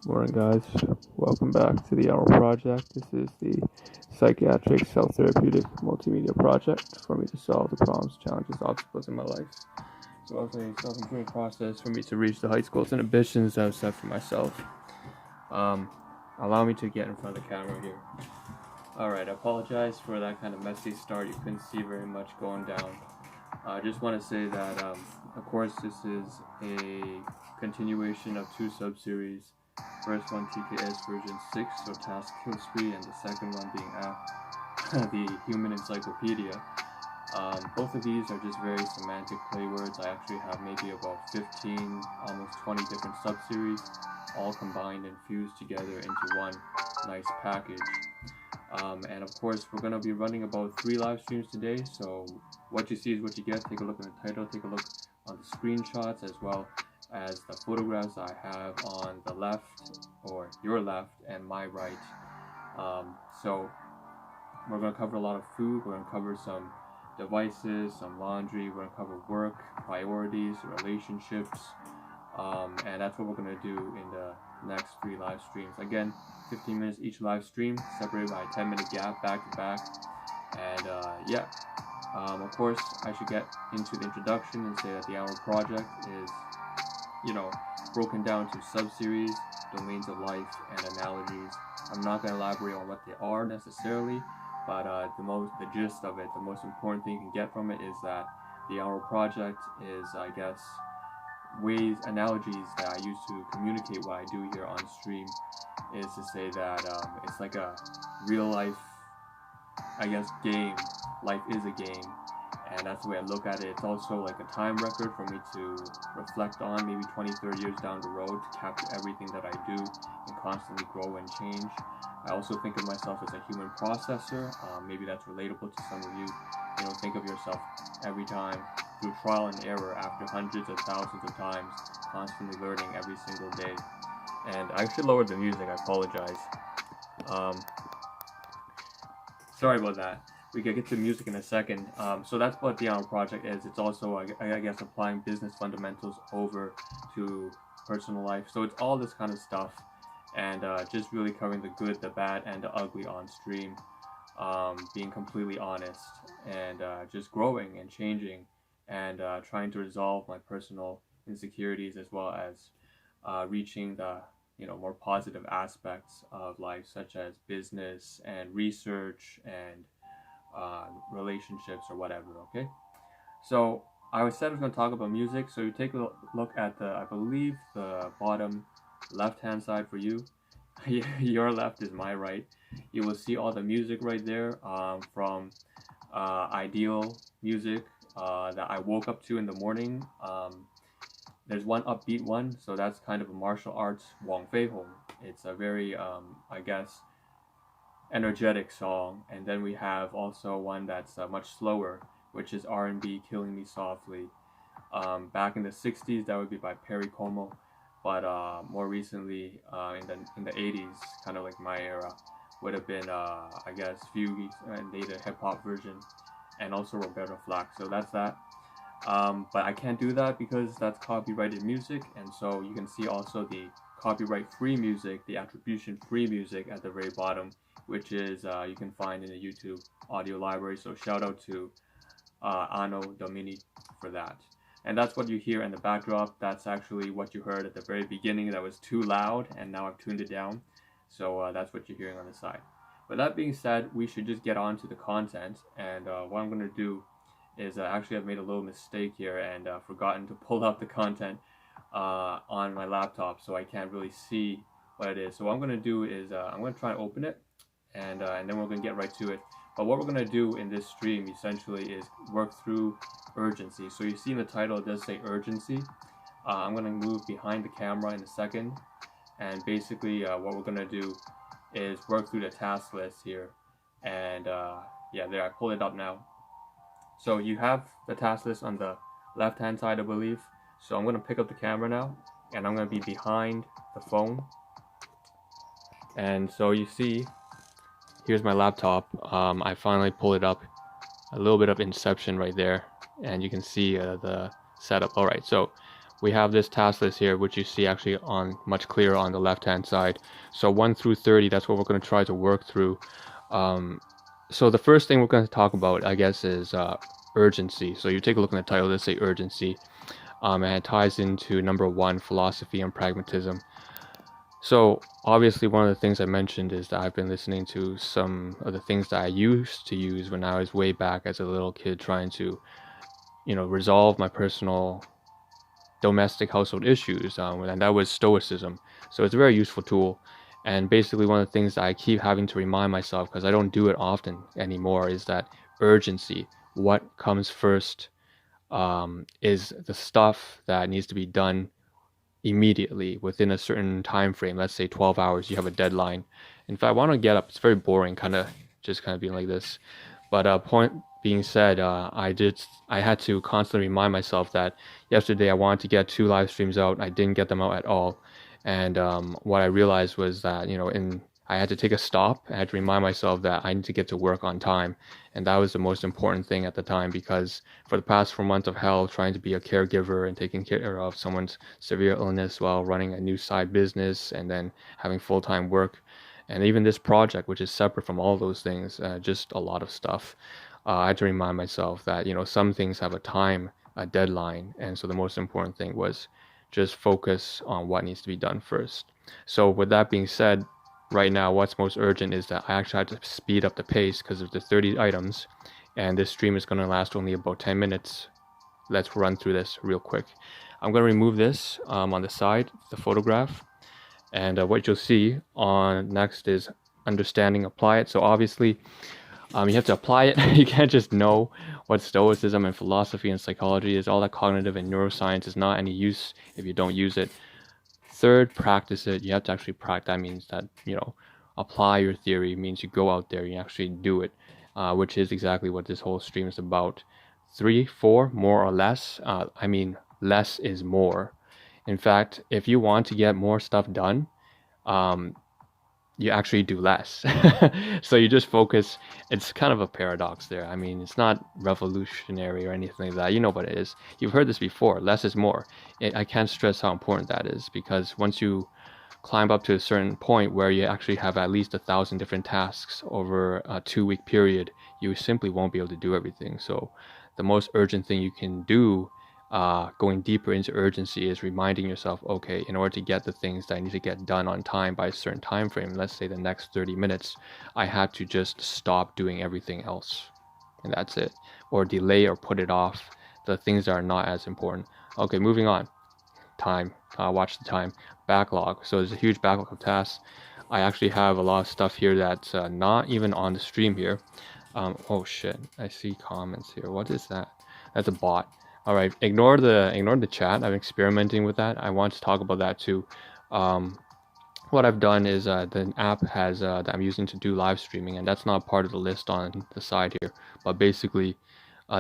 Morning, guys. Welcome back to the Ahn Rho Project. This is the psychiatric self-therapeutic multimedia project for me to solve the problems, challenges, obstacles in my life. So also a self-improvement process for me to reach the heights, goals, and ambitions that I've set for myself. Allow me to get in front of the camera here. Alright, I apologize for that kind of messy start. You couldn't see very much going down. I just want to say that, of course, this is a continuation of two sub-series. First one, TKS version 6, so task kill spree, and the second one being the Human Encyclopaedia. Both of these are just very semantic play words. I actually have maybe about 15, almost 20 different sub-series, all combined and fused together into one nice package. And of course, we're going to be running about 3 live streams today, so what you see is what you get. Take a look at the title, take a look on the screenshots, as well as the photographs I have on the left, or your left, and my right. So we're going to cover a lot of food, we're going to cover some devices, some laundry, we're going to cover work, priorities, relationships, and that's what we're going to do in the next 3 live streams. Again, 15 minutes each live stream, separated by a 10-minute gap, back to back. And of course, I should get into the introduction and say that the Ahn Rho Project is, broken down to sub-series, domains of life, and analogies. I'm not going to elaborate on what they are necessarily, but the gist of it, the most important thing you can get from it is that the Ahn Rho Project is, I guess, analogies that I use to communicate what I do here on stream, is to say that it's like a real life, I guess, game. Life is a game, and that's the way I look at it. It's also like a time record for me to reflect on maybe 20-30 years down the road, to capture everything that I do and constantly grow and change. I also think of myself as a human processor. Maybe that's relatable to some of you. Think of yourself every time through trial and error, after hundreds of thousands of times, constantly learning every single day. And I should lower the music, I apologize. Sorry about that. We can get to music in a second. So that's what the Ahn Rho Project is. It's also, I guess, applying business fundamentals over to personal life. So it's all this kind of stuff, and just really covering the good, the bad, and the ugly on stream. Being completely honest, and just growing and changing, and trying to resolve my personal insecurities, as well as reaching the more positive aspects of life, such as business and research and relationships or whatever. Okay, so I said I was going to talk about music. So you take a look at I believe the bottom left hand side for you. Your left is my right. You will see all the music right there, from ideal music that I woke up to in the morning. There's one upbeat one, so that's kind of a martial arts Wong Fei Hong. It's a very, I guess, energetic song. And then we have also one that's much slower, which is R&B, Killing Me Softly. Back in the 60s, that would be by Perry Como, but more recently, in the 80s, kind of like my era, would have been I guess Fugees and later hip hop version, and also Roberta Flack. So that's that. But I can't do that because that's copyrighted music, and so you can see also the copyright-free music, the attribution-free music at the very bottom, which is you can find in the YouTube audio library. So shout out to Anno Domini for that. And that's what you hear in the backdrop. That's actually what you heard at the very beginning that was too loud, and now I've tuned it down. So that's what you're hearing on the side. But that being said, we should just get on to the content. And what I'm going to do is actually I've made a little mistake here and forgotten to pull up the content on my laptop, so I can't really see what it is. So what I'm going to do is I'm going to try and open it, and then we're going to get right to it. But what we're going to do in this stream essentially is work through urgency. So you see in the title it does say urgency. I'm going to move behind the camera in a second, and basically what we're going to do is work through the task list here. And there, I pulled it up now. So you have the task list on the left hand side, I believe. So I'm going to pick up the camera now, and I'm going to be behind the phone. And so you see, here's my laptop. I finally pulled it up. A little bit of inception right there, and you can see the setup. Alright, so we have this task list here, which you see actually on much clearer on the left hand side. So 1 through 30, that's what we're going to try to work through. So the first thing we're going to talk about, I guess, is urgency. So you take a look in the title, let's say urgency, and it ties into number 1, philosophy and pragmatism. So obviously one of the things I mentioned is that I've been listening to some of the things that I used to use when I was way back as a little kid, trying to, resolve my personal domestic household issues, and that was stoicism. So it's a very useful tool. And basically one of the things that I keep having to remind myself, because I don't do it often anymore, is that urgency, what comes first, is the stuff that needs to be done immediately within a certain time frame. Let's say 12 hours, you have a deadline. In fact, I want to get up, it's very boring, kind of being like this. But point being said, I had to constantly remind myself that yesterday I wanted to get 2 live streams out. I didn't get them out at all. And what I realized was that, I had to take a stop. I had to remind myself that I need to get to work on time. And that was the most important thing at the time, because for the past 4 months of hell, trying to be a caregiver and taking care of someone's severe illness while running a new side business and then having full-time work, and even this project, which is separate from all those things, just a lot of stuff. I had to remind myself that, some things have a deadline. And so the most important thing was just focus on what needs to be done first. So with that being said, right now what's most urgent is that I actually have to speed up the pace because of the 30 items, and this stream is going to last only about 10 minutes. Let's run through this real quick. I'm going to remove this on the side, the photograph, and what you'll see on next is understanding, apply it. So obviously you have to apply it. You can't just know what stoicism and philosophy and psychology is. All that cognitive and neuroscience is not any use if you don't use it. Third, practice it. You have to actually practice. That means that, apply your theory. It means you go out there and you actually do it, which is exactly what this whole stream is about. 3, 4, more or less. Less is more. In fact, if you want to get more stuff done, you actually do less. So you just focus. It's kind of a paradox there. It's not revolutionary or anything like that. You know what it is. You've heard this before. Less is more. I can't stress how important that is, because once you climb up to a certain point where you actually have at least 1,000 different tasks over a 2-week period, you simply won't be able to do everything. So the most urgent thing you can do, going deeper into urgency, is reminding yourself, okay, in order to get the things that I need to get done on time by a certain time frame, let's say the next 30 minutes, I had to just stop doing everything else, and that's it, or delay or put it off the things that are not as important. Okay, moving on. Time. Watch the time. Backlog. So there's a huge backlog of tasks. I actually have a lot of stuff here that's not even on the stream here. Oh shit, I see comments here. What is that? That's a bot. All right, ignore the chat. I'm experimenting with that. I want to talk about that too. What I've done is the app has that I'm using to do live streaming, and that's not part of the list on the side here. But basically,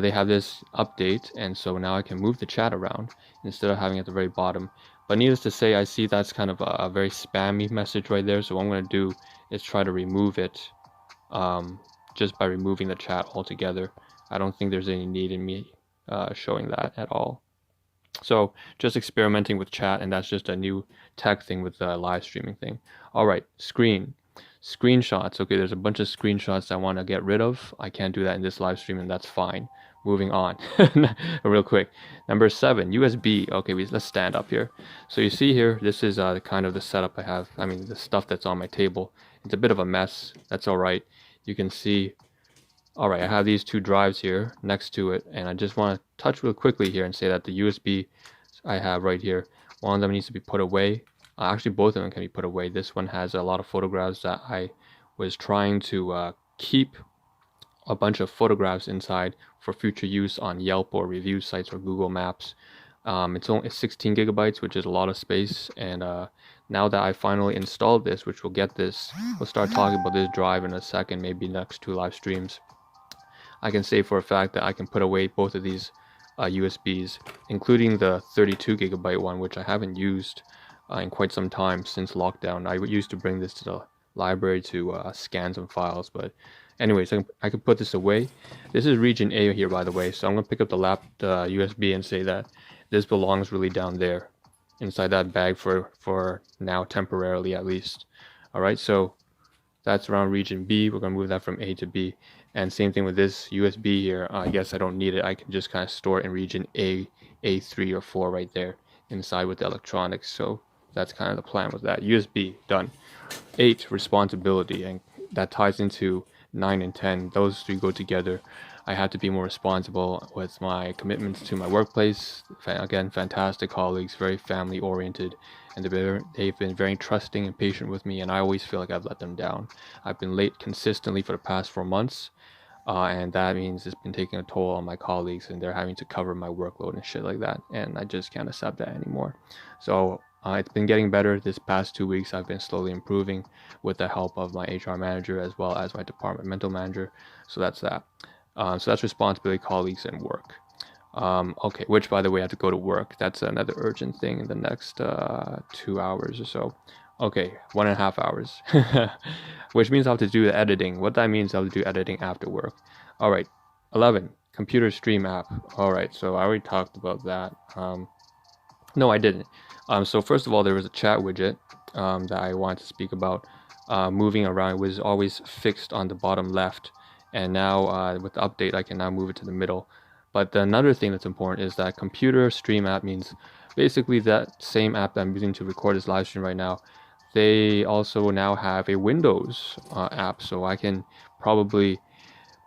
they have this update, and so now I can move the chat around instead of having it at the very bottom. But needless to say, I see that's kind of a very spammy message right there. So what I'm going to do is try to remove it, just by removing the chat altogether. I don't think there's any need in me showing that at all. So just experimenting with chat, and that's just a new tech thing with the live streaming thing. All right, screenshots. Okay, there's a bunch of screenshots I want to get rid of. I can't do that in this live stream, and that's fine. Moving on real quick. Number 7, USB. Okay, let's stand up here. So you see here, this is kind of the setup I have. The stuff that's on my table. It's a bit of a mess. That's all right. You can see. All right, I have these 2 drives here next to it, and I just want to touch real quickly here and say that the USB I have right here, one of them needs to be put away. Actually, both of them can be put away. This one has a lot of photographs that I was trying to keep a bunch of photographs inside for future use on Yelp or review sites or Google Maps. It's only 16 gigabytes, which is a lot of space, and now that I finally installed this, which we'll start talking about this drive in a second, maybe next 2 live streams. I can say for a fact that I can put away both of these USBs, including the 32 gigabyte one, which I haven't used in quite some time since lockdown. I used to bring this to the library to scan some files, but anyways, I can put this away. This is region A here, by the way, so I'm going to pick up the USB and say that This belongs really down there, inside that bag for now, temporarily at least. All right, so that's around region B. We're gonna move that from A to B. And same thing with this USB here. I guess I don't need it. I can just kind of store it in region A, A3 or 4 right there inside with the electronics. So that's kind of the plan with that. USB, done. 8, responsibility, and that ties into 9 and 10. Those three go together. I had to be more responsible with my commitments to my workplace. Again, fantastic colleagues, very family oriented, and they've been very trusting and patient with me, and I always feel like I've let them down. I've been late consistently for the past 4 months, and that means it's been taking a toll on my colleagues, and they're having to cover my workload and shit like that, and I just can't accept that anymore. So it's been getting better. This past 2 weeks I've been slowly improving with the help of my HR manager as well as my departmental manager. So that's that. So that's responsibility, colleagues, and work. Okay, which by the way, I have to go to work. That's another urgent thing in the next 2 hours or so. Okay, 1.5 hours, which means I have to do the editing. What that means, I have to do editing after work. All right, 11, computer stream app. All right, so I already talked about that. No, I didn't. So first of all, there was a chat widget that I wanted to speak about. Moving around, it was always fixed on the bottom left, and now with the update, I can now move it to the middle. But another thing that's important is that computer stream app means basically that same app that I'm using to record this live stream right now. They also now have a Windows app, so I can probably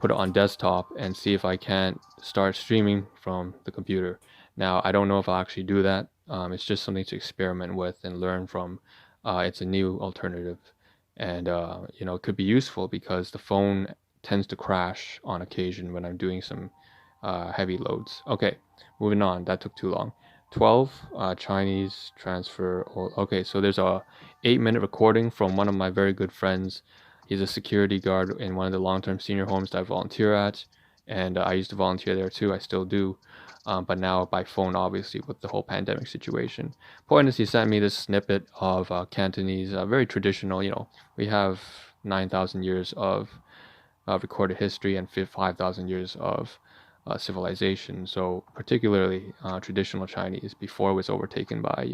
put it on desktop and see if I can't start streaming from the computer. Now, I don't know if I'll actually do that. It's just something to experiment with and learn from. It's a new alternative, and it could be useful because the phone tends to crash on occasion when I'm doing some heavy loads. Okay, moving on. That took too long. 12, Chinese transfer. Okay, so there's a 8-minute recording from one of my very good friends. He's a security guard in one of the long-term senior homes that I volunteer at, and I used to volunteer there too. I still do, but now by phone, obviously, with the whole pandemic situation. Point is, he sent me this snippet of Cantonese, very traditional. We have 9,000 years of recorded history and 5,000 years of civilization. So particularly traditional Chinese before it was overtaken by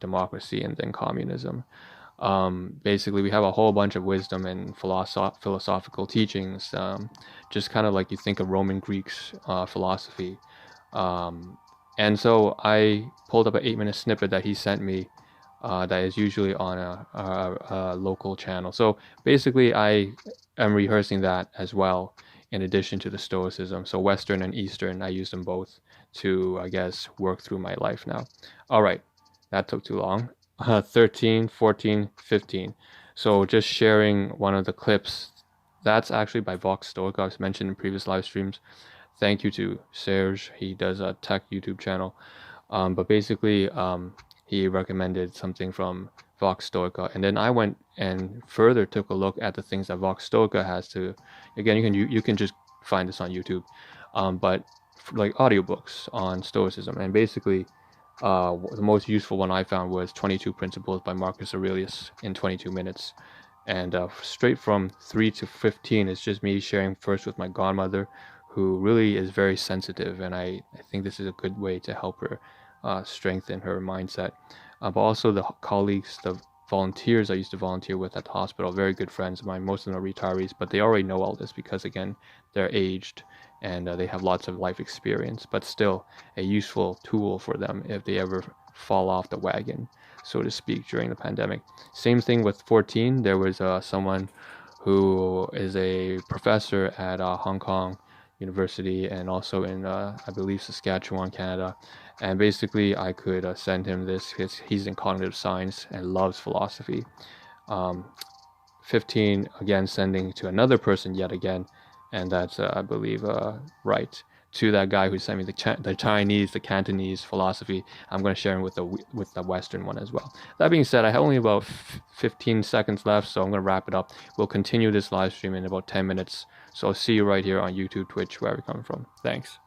democracy and then communism. Basically, we have a whole bunch of wisdom and philosophical teachings, just kind of like you think of Roman Greeks philosophy. And so I pulled up an 8-minute snippet that he sent me that is usually on a local channel. So basically, I am rehearsing that as well in addition to the Stoicism. So Western and Eastern, I use them both to, I guess, work through my life now. All right, that took too long. 13, 14, 15. So just sharing one of the clips. That's actually by Vox Stoica. I've mentioned in previous live streams. Thank you to Serge. He does a tech YouTube channel. But basically, he recommended something from Vox Stoica, and then I went and further took a look at the things that Vox Stoica has to. Again, you can just find this on YouTube, but like audiobooks on Stoicism, and basically, the most useful one I found was 22 Principles by Marcus Aurelius in 22 minutes, and straight from 3 to 15 is just me sharing first with my godmother, who really is very sensitive, and I think this is a good way to help her strengthen her mindset. But also the colleagues, the volunteers I used to volunteer with at the hospital, very good friends of mine. Most of them are retirees, but they already know all this because, again, they're aged and they have lots of life experience, but still a useful tool for them if they ever fall off the wagon, so to speak, during the pandemic. Same thing with 14. There was someone who is a professor at Hong Kong University and also in, I believe, Saskatchewan, Canada. And basically, I could send him this. He's in cognitive science and loves philosophy. 15, again, sending to another person yet again. And that's, I believe, right. To that guy who sent me the Chinese, the Cantonese philosophy. I'm going to share him with the Western one as well. That being said, I have only about 15 seconds left, so I'm going to wrap it up. We'll continue this live stream in about 10 minutes. So I'll see you right here on YouTube, Twitch, wherever you're coming from. Thanks.